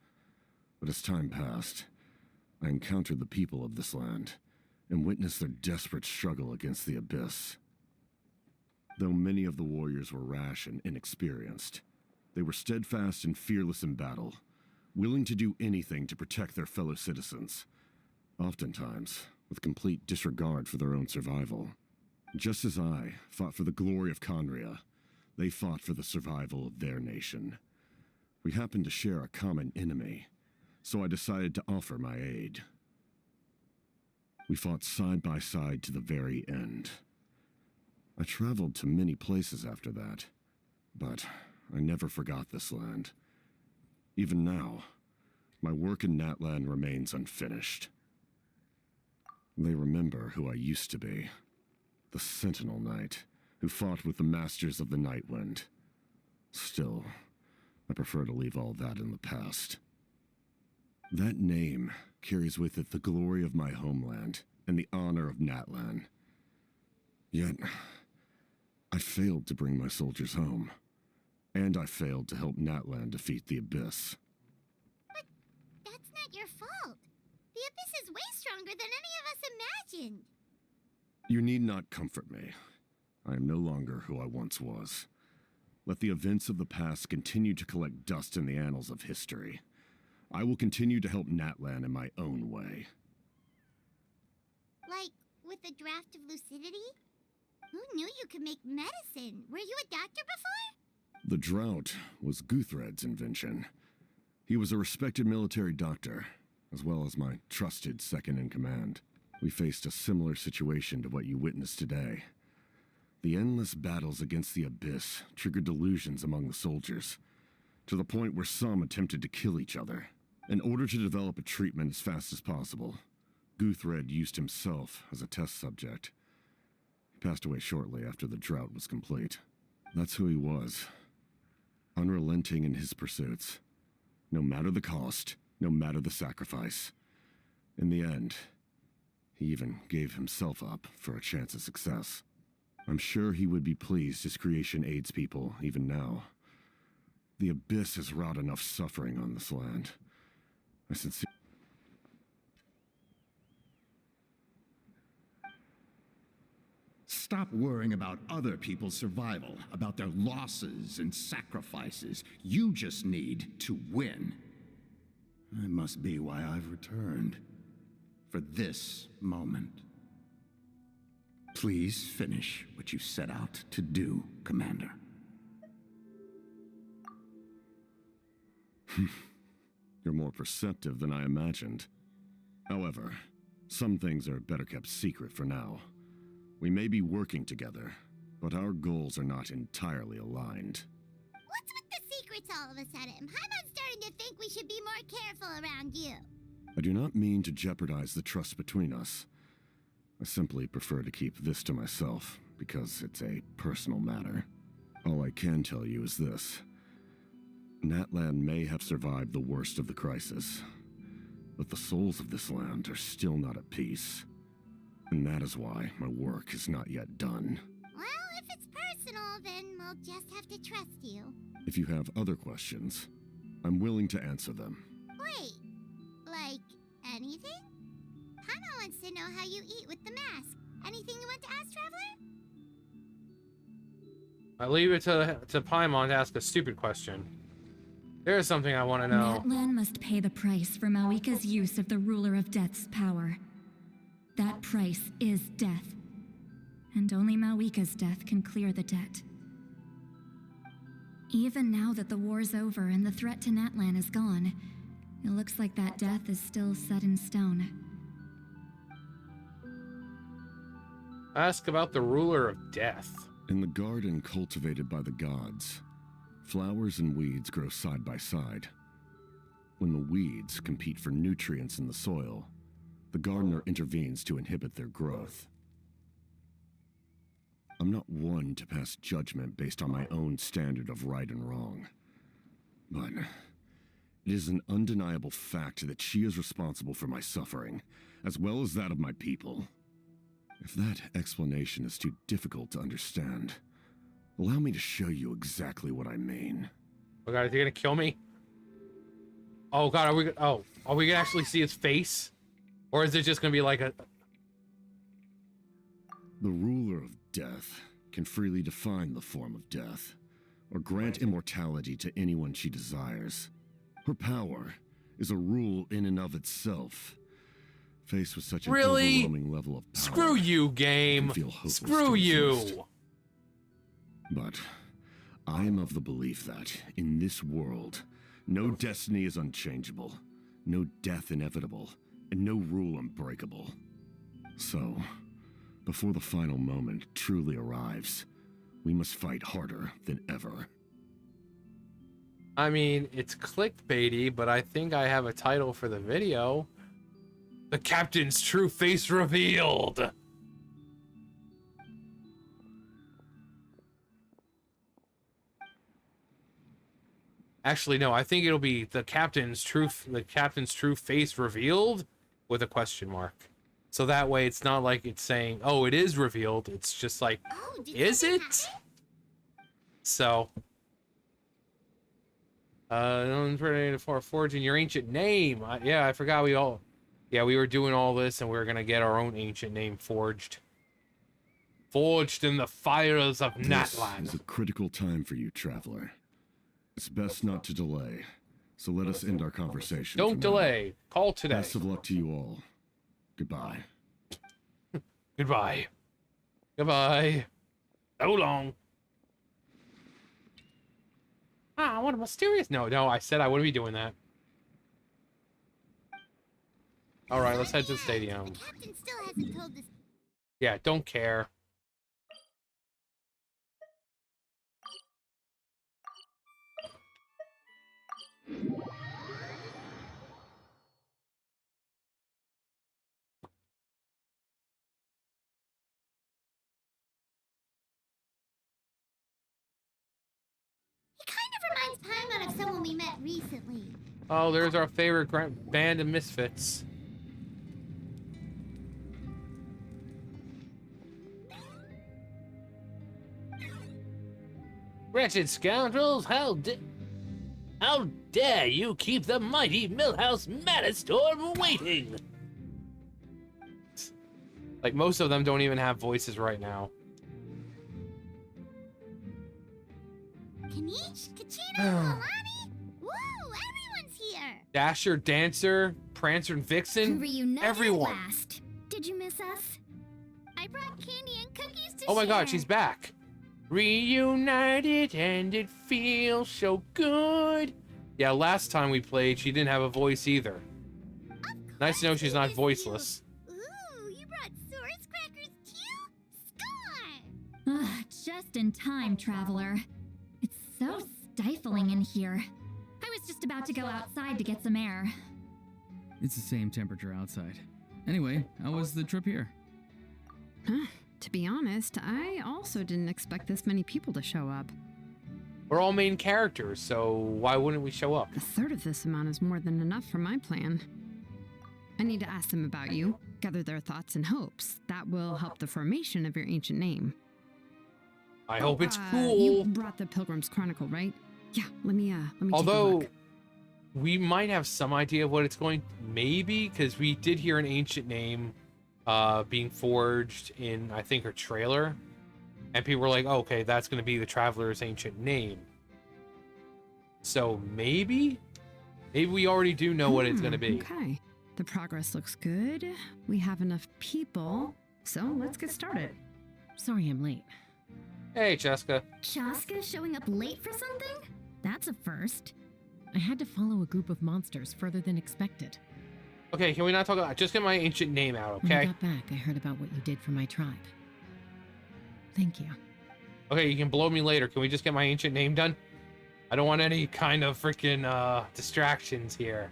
But as time passed, I encountered the people of this land and witnessed their desperate struggle against the Abyss. Though many of the warriors were rash and inexperienced, they were steadfast and fearless in battle, willing to do anything to protect their fellow citizens, oftentimes with complete disregard for their own survival. Just as I fought for the glory of Conria, they fought for the survival of their nation. We happened to share a common enemy, so I decided to offer my aid. We fought side by side to the very end. I traveled to many places after that, but I never forgot this land. Even now, my work in Natlan remains unfinished. They remember who I used to be, the Sentinel Knight, who fought with the Masters of the Night Wind. Still, I prefer to leave all that in the past. That name carries with it the glory of my homeland and the honor of Natlan. Yet, I failed to bring my soldiers home, and I failed to help Natlan defeat the Abyss. But that's not your fault. The Abyss is way stronger than any of us imagined. You need not comfort me. I am no longer who I once was. Let the events of the past continue to collect dust in the annals of history. I will continue to help Natlan in my own way. Like, with a draft of lucidity? Who knew you could make medicine? Were you a doctor before? The drought was Guthred's invention. He was a respected military doctor, as well as my trusted second-in-command. We faced a similar situation to what you witnessed today. The endless battles against the Abyss triggered delusions among the soldiers, to the point where some attempted to kill each other. In order to develop a treatment as fast as possible, Guthred used himself as a test subject. He passed away shortly after the drought was complete. That's who he was. Unrelenting in his pursuits. No matter the cost, no matter the sacrifice. In the end, he even gave himself up for a chance at success. I'm sure he would be pleased his creation aids people even now. The Abyss has wrought enough suffering on this land. I sincerely... Stop worrying about other people's survival, about their losses and sacrifices. You just need to win. That must be why I've returned. For this moment. Please finish what you set out to do, Commander. You're more perceptive than I imagined. However, some things are better kept secret for now. We may be working together, but our goals are not entirely aligned. What's with the secrets all of a sudden? I'm starting to think we should be more careful around you. I do not mean to jeopardize the trust between us. I simply prefer to keep this to myself because it's a personal matter. All I can tell you is this. Natlan may have survived the worst of the crisis, but the souls of this land are still not at peace. And that is why my work is not yet done. Well, if it's personal, then we'll just have to trust you. If you have other questions, I'm willing to answer them. Wait, like anything? Paimon wants to know how you eat with the mask. Anything you want to ask, Traveler? I leave it to Paimon to ask a stupid question. There's something I want to know. Natlan must pay the price for Malika's use of the Ruler of Death's power. That price is death. And only Malika's death can clear the debt. Even now that the war's over and the threat to Natlan is gone, it looks like that death is still set in stone. Ask about the Ruler of Death. In the garden cultivated by the gods, flowers and weeds grow side by side. When the weeds compete for nutrients in the soil, the gardener intervenes to inhibit their growth. I'm not one to pass judgment based on my own standard of right and wrong. But it is an undeniable fact that she is responsible for my suffering, as well as that of my people. If that explanation is too difficult to understand, allow me to show you exactly what I mean. Oh god, is he gonna kill me? Oh god, are we gonna actually see his face? Or is it just gonna be like a... The ruler of death can freely define the form of death, or grant immortality to anyone she desires. Her power is a rule in and of itself. Faced with such an overwhelming level of power, screw you, game. Screw you. But I am of the belief that, in this world, no destiny is unchangeable, no death inevitable, and no rule unbreakable. So, before the final moment truly arrives, we must fight harder than ever. I mean, it's clickbaity, but I think I have a title for the video. The Captain's true face revealed! Actually, no, I think it'll be the Captain's true face revealed with a question mark. So that way it's not like it's saying, oh, it is revealed. It's just like, is it? So, for forging your ancient name. Yeah, I forgot we were doing all this and we were gonna get our own ancient name forged. Forged in the fires of Natlan. This is a critical time for you, Traveler. It's best not to delay, so let us end our conversation. Don't delay. Call today. Best of luck to you all. Goodbye. Goodbye. Goodbye. So long. Ah, what a mysterious... No, I said I wouldn't be doing that. Alright, let's head to the stadium. The captain still hasn't told us. Yeah, don't care. He kind of reminds Paimon of someone we met recently. Oh, there's our favorite band of misfits. Wretched scoundrels, how dare you keep the mighty Millhouse Manistorm waiting? Like, most of them don't even have voices right now. Kanish, Kachina, Alani? Woo, everyone's here! Dasher, Dancer, Prancer, and Vixen. Reunited everyone. At last. Did you miss us? I brought candy and cookies to Oh my share. god, she's back. Reunited and it feels so good. Yeah, last time we played, she didn't have a voice either. Nice to know she's not voiceless. Ooh, you brought Source crackers too? Score! Just in time, Traveler. It's so stifling in here. I was just about to go outside to get some air. It's the same temperature outside. Anyway, how was the trip here? Huh? To be honest, I also didn't expect this many people to show up. We're all main characters, so why wouldn't we show up? A third of this amount is more than enough for my plan. I need to ask them about you, gather their thoughts and hopes. That will help the formation of your ancient name. I hope it's cool. You brought the Pilgrim's Chronicle, right? Yeah, let me Although, take a look. we might have some idea of what it's going... Maybe, because we did hear an ancient name being forged in, I think, her trailer. And people were like, oh, okay, that's going to be the Traveler's ancient name. So maybe? Maybe we already do know what it's going to be. Okay. The progress looks good. We have enough people. So let's get started. Sorry I'm late. Hey, Cheska. Chaska showing up late for something? That's a first. I had to follow a group of monsters further than expected. Okay, can we not talk about... Just get my ancient name out, okay? When I got back, I heard about what you did for my tribe. Thank you. Okay, you can blow me later. Can we just get my ancient name done? I don't want any kind of freaking distractions here.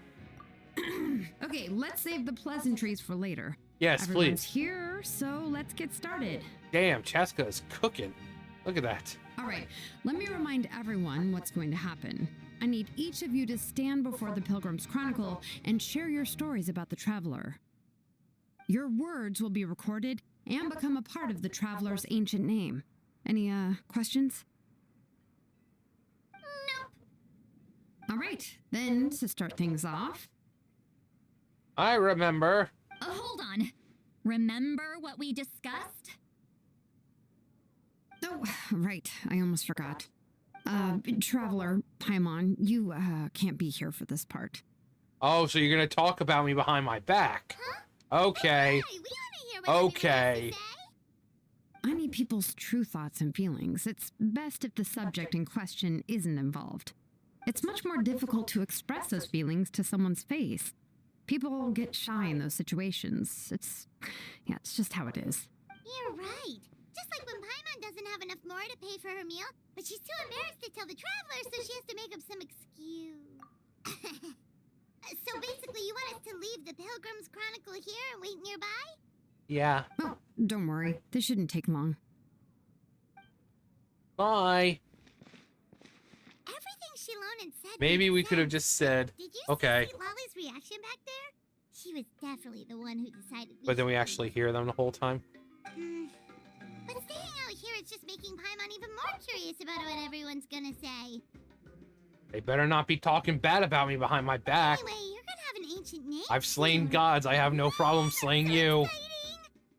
Okay, let's save the pleasantries for later. Yes, Everyone's please. here, so let's get started. Damn, Cheska is cooking. Look at that. All right, let me remind everyone what's going to happen. I need each of you to stand before the Pilgrim's Chronicle and share your stories about the Traveler. Your words will be recorded and become a part of the Traveler's ancient name. Any, questions? Nope. All right, then to start things off. I remember. Hold on. Remember what we discussed? Oh, right, I almost forgot. Traveler, Paimon, you, can't be here for this part. Oh, so you're gonna talk about me behind my back? Huh? Okay. Hey, we want to hear what Okay. has to say. I need people's true thoughts and feelings. It's best if the subject in question isn't involved. It's much more difficult to express those feelings to someone's face. People get shy in those situations. It's just how it is. You're right. Just like when Paimon doesn't have enough more to pay for her meal, but she's too embarrassed to tell the Traveler, so she has to make up some excuse. So basically, you want us to leave the Pilgrim's Chronicle here and wait nearby? Yeah. Oh, don't worry. This shouldn't take long. Bye. Everything Shilonen said. Maybe made we could have sense. just said, Did you okay. see Lolly's reaction back there? She was definitely the one who decided. But then we actually hear them the whole time. But staying out here is just making Paimon even more curious about what everyone's gonna say. They better not be talking bad about me behind my back. Anyway, you're gonna have an ancient name. I've slain soon. gods. I have no problem slaying So you. exciting.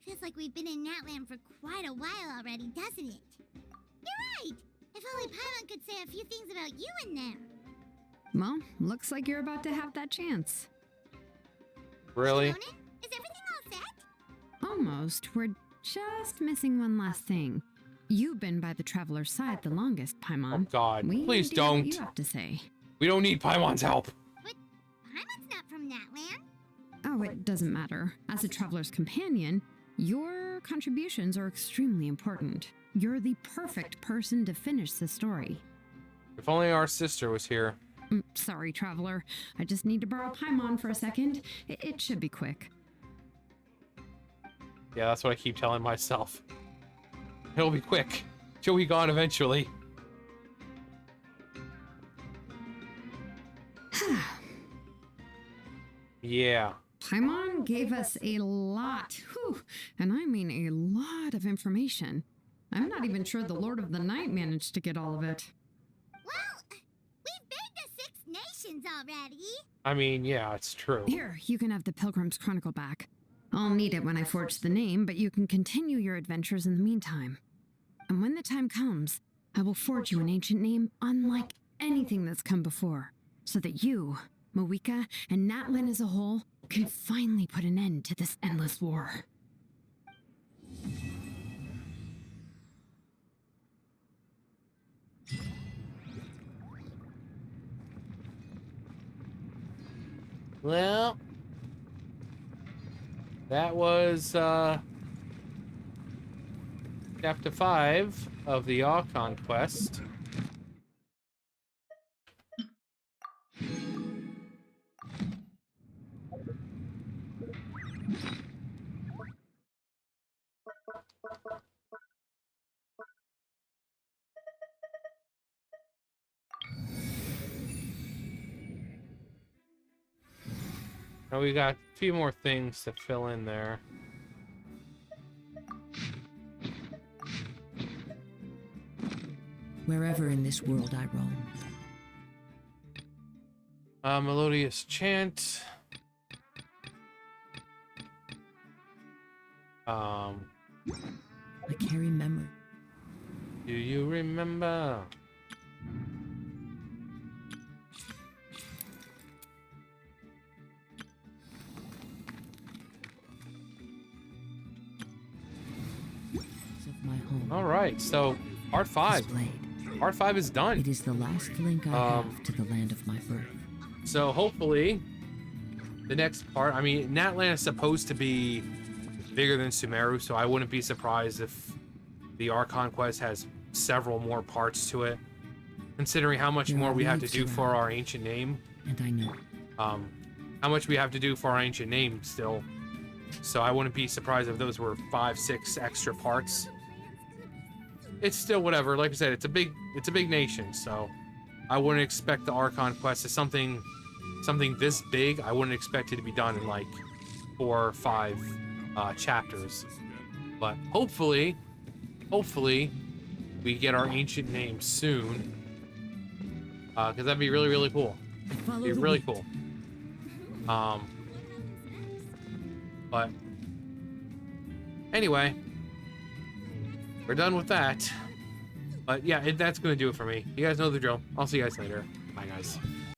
Feels like we've been in Natlan for quite a while already, doesn't it? You're right. If only Paimon could say a few things about you in there. Well, looks like you're about to have that chance. Really? Shilonen, is everything all set? Almost. We're just missing one last thing. You've been by the Traveler's side the longest, Paimon. Oh God, We please need to hear what don't. you have to say. We don't need Paimon's help. But Paimon's not from Natlan. Oh, it doesn't matter. As a Traveler's companion, your contributions are extremely important. You're the perfect person to finish the story. If only our sister was here. Sorry, Traveler. I just need to borrow Paimon for a second. It should be quick. Yeah, that's what I keep telling myself. It'll be quick. She'll be gone eventually. Yeah. Paimon gave us a lot, and I mean a lot of information. I'm not even sure the Lord of the Night managed to get all of it. Well, we've been to 6 nations already. I mean, yeah, it's true. Here, you can have the Pilgrim's Chronicle back. I'll need it when I forge the name, but you can continue your adventures in the meantime. And when the time comes, I will forge you an ancient name unlike anything that's come before, so that you, Moika, and Natlan as a whole can finally put an end to this endless war. Well, that was chapter 5 of the Archon quest. Now we got a few more things to fill in there. Wherever in this world I roam. Melodious chant. I carry memory. Do you remember? Of my home. All right, so part 5. Part 5 is done. It is the last link I have to the land of my birth. So hopefully, the next part. I mean, Natlan is supposed to be bigger than Sumeru, so I wouldn't be surprised if the Archon quest has several more parts to it, considering how much more we have to do for our ancient name. And I know. How much we have to do for our ancient name still. So I wouldn't be surprised if those were 5, 6 extra parts. It's still whatever. Like I said, it's a big nation, so I wouldn't expect the Archon quest as something this big. I wouldn't expect it to be done in like 4 or 5 chapters. But hopefully we get our ancient name soon. Because that'd be really, really cool. It'd be really cool. But anyway, we're done with that. But yeah, that's gonna do it for me. You guys know the drill. I'll see you guys later. Bye, guys.